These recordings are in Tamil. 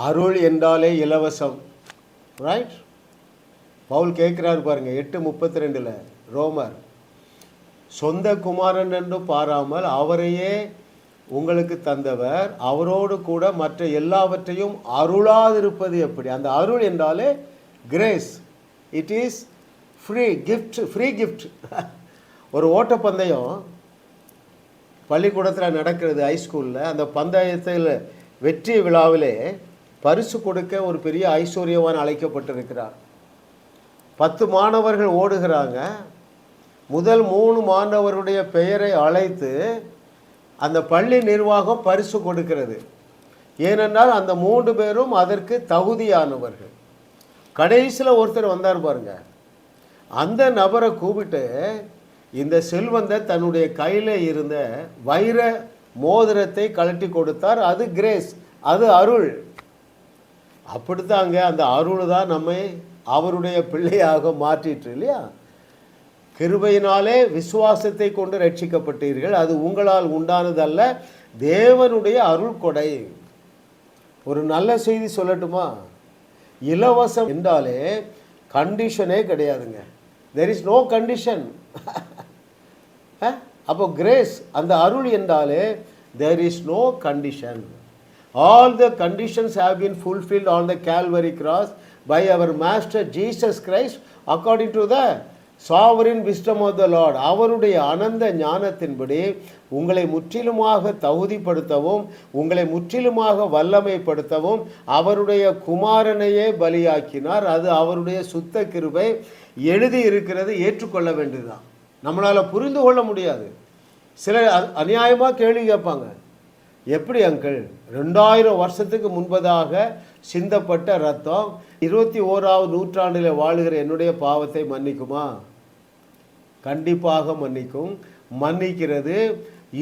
அருள் என்றாலே இலவசம். ரைட்? பவுல் கேட்குறாரு பாருங்க 8:32 ரோமர், சொந்த குமாரன் என்று பாராமல் அவரையே உங்களுக்கு தந்தவர், அவரோடு கூட மற்ற எல்லாவற்றையும் அருளாதிருப்பது எப்படி? அந்த அருள் என்றாலே grace. It is free gift. Free gift. ஒரு ஓட்டப்பந்தயம் பள்ளிக்கூடத்தில் நடக்கிறது, ஹைஸ்கூலில். அந்த பந்தயத்தில் வெற்றி விழாவிலே பரிசு கொடுக்க ஒரு பெரிய ஐஸ்வர்யவான் அழைக்கப்பட்டிருக்கிறார். 10 மாணவர்கள் ஓடுகிறாங்க. முதல் 3 மாணவருடைய பெயரை அழைத்து அந்த பள்ளி நிர்வாகம் பரிசு கொடுக்கிறது. ஏனென்றால் அந்த 3 பேரும் அதற்கு தகுதியானவர்கள். கடைசியில் ஒருத்தர் வந்தார் பாருங்க, அந்த நபரை கூப்பிட்டு இந்த செல்வந்த தன்னுடைய கையில் இருந்த வைர மோதிரத்தை கழட்டி கொடுத்தார். அது கிரேஸ், அது அருள். அப்படித்தாங்க அந்த அருள் தான் நம்மை அவருடைய பிள்ளையாக மாற்றிற்று இல்லையா? கிருபையினாலே விசுவாசத்தை கொண்டு ரட்சிக்கப்பட்டீர்கள், அது உங்களால் உண்டானதல்ல, தேவனுடைய அருள் கொடை. ஒரு நல்ல செய்தி சொல்லட்டுமா? இலவசம் என்றாலே கண்டிஷனே கிடையாதுங்க. There is no condition. அப்போ கிரேஸ், அந்த அருள் என்றாலே there is no condition. All the conditions have been fulfilled on the Calvary cross by our Master Jesus Christ according to the sovereign wisdom of the Lord. அவருடைய அனந்த ஞானத்தின்படி உங்களை முற்றிலுமாக தகுதிப்படுத்தவும் உங்களை முற்றிலுமாக வல்லமைப்படுத்தவும் அவருடைய குமாரனையே பலியாக்கினார். அது அவருடைய சுத்த கிருபை. எழுதி இருக்கிறது, ஏற்றுக்கொள்ள வேண்டியதுதான். நம்மளால் புரிந்து கொள்ள முடியாது. சிலர் அநியாயமாக கேள்வி கேட்பாங்க, எப்படி அங்கிள் 2000 வருஷத்துக்கு முன்பதாக சிந்தப்பட்ட ரத்தம் 21ஆவது நூற்றாண்டில் வாழுகிற என்னுடைய பாவத்தை மன்னிக்குமா? கண்டிப்பாக மன்னிக்கும். மன்னிக்கிறது.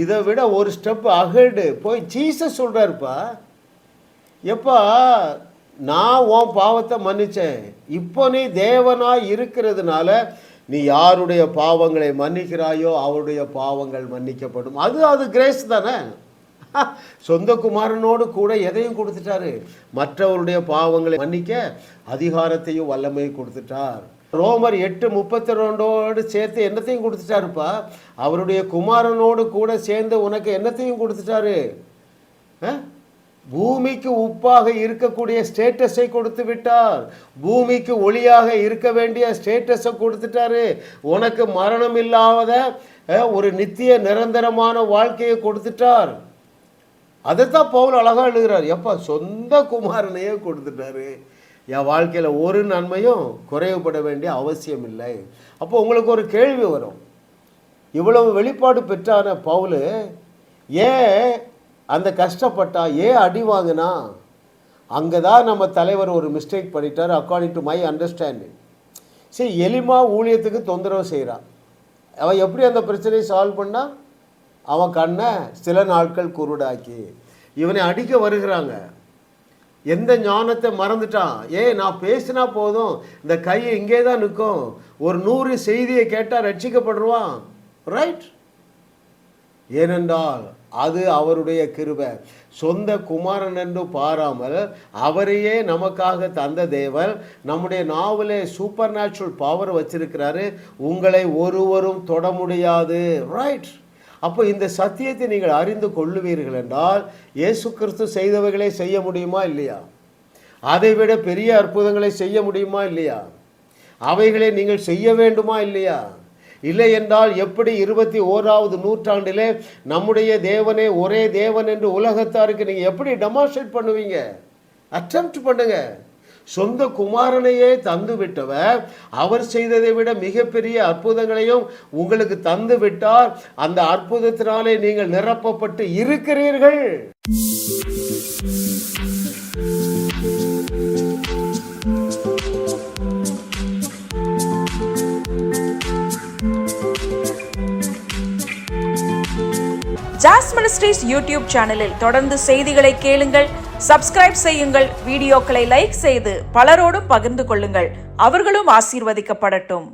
இதை விட ஒரு ஸ்டெப் அகடு போய் ஜீசஸ் சொல்கிறாருப்பா, எப்பா நான் உன் பாவத்தை மன்னித்தேன், இப்போ நீ தேவனாய் இருக்கிறதுனால நீ யாருடைய பாவங்களை மன்னிக்கிறாயோ அவருடைய பாவங்கள் மன்னிக்கப்படும். அது கிரேஸ் தானே. சொந்த குமாரனோடு கூட எதையும் கொடுத்துட்டாரு, மற்றவருடைய பாவங்களை மன்னிக்க அதிகாரத்தையும் வல்லமையும் கொடுத்துட்டார். ரோமர் 8:32 சேர்த்து என்னத்தையும் கொடுத்துட்டாருப்பா, அவருடைய குமாரனோடு கூட சேர்ந்து உனக்கு என்னத்தையும் கொடுத்துட்டாரு. பூமிக்கு உப்பாக இருக்கக்கூடிய ஸ்டேட்டஸை கொடுத்து விட்டார். பூமிக்கு ஒளியாக இருக்க வேண்டிய ஸ்டேட்டஸை கொடுத்துட்டாரு. உனக்கு மரணம் இல்லாத ஒரு நித்திய நிரந்தரமான வாழ்க்கையை கொடுத்துட்டார். அதைத்தான் பவுல் அழகாக எழுதுகிறார். எப்போ சொந்த குமாரனையே கொடுத்துட்டாரு, என் வாழ்க்கையில் ஒரு நன்மையும் குறைவுபட வேண்டிய அவசியம் இல்லை. அப்போ உங்களுக்கு ஒரு கேள்வி வரும், இவ்வளவு வெளிப்பாடு பெற்றான பவுல் ஏன் அந்த கஷ்டப்பட்டா, ஏன் அடி வாங்கினா? அங்கே தான் நம்ம தலைவர் ஒரு மிஸ்டேக் பண்ணிட்டார். According to my understanding. சரி, எலிமா ஊழியத்துக்கு தொந்தரவு செய்கிறான். அவன் எப்படி அந்த பிரச்சனையை சால்வ் பண்ணால்? அவன் கண்ணை சில நாட்கள் குருடாக்கி இவனை அடிக்க வருகிறாங்க. எந்த ஞானத்தை மறந்துட்டான்? நான் பேசினா போதும், இந்த கையை இங்கே தான் நிற்கும், ஒரு 100 செய்தியை கேட்டால் ரட்சிக்கப்படுவான். ரைட்? ஏனென்றால் அது அவருடைய கிருபை. சொந்த குமாரன் என்று பாராமல் அவரையே நமக்காக தந்த தேவன் நம்முடைய நாவலே சூப்பர் நேச்சுரல் பவர் வச்சிருக்கிறாரு. உங்களை ஒருவரும் தொட முடியாது. ரைட்? அப்போ இந்த சத்தியத்தை நீங்கள் அறிந்து கொள்ளுவீர்கள் என்றால் இயேசு கிறிஸ்து செய்தவைகளை செய்ய முடியுமா இல்லையா? அதைவிட பெரிய அற்புதங்களை செய்ய முடியுமா இல்லையா? அவைகளை நீங்கள் செய்ய வேண்டுமா இல்லையா? இல்லை என்றால் எப்படி 21ஆவது நூற்றாண்டிலே நம்முடைய தேவனே ஒரே தேவன் என்று உலகத்தாருக்கு நீங்கள் எப்படி டெமான்ஸ்ட்ரேட் பண்ணுவீங்க? அட்டெம்ப்ட் பண்ணுங்க. சொந்த குமாரனையே தந்து விட்டவர் அவர் செய்ததை விட மிகப்பெரிய அற்புதங்களையும் உங்களுக்கு தந்து விட்டார். அந்த அற்புதத்தினாலே நீங்கள் நிரப்பப்பட்டு இருக்கிறீர்கள். ஜாஸ் மினிஸ்ட்ரீஸ் யூடியூப் சேனலில் தொடர்ந்து செய்திகளை கேளுங்கள், சப்ஸ்கிரைப் செய்யுங்கள், வீடியோக்களை லைக் செய்து பலரோடும் பகிர்ந்து கொள்ளுங்கள். அவர்களும் ஆசீர்வதிக்கப்படட்டும்.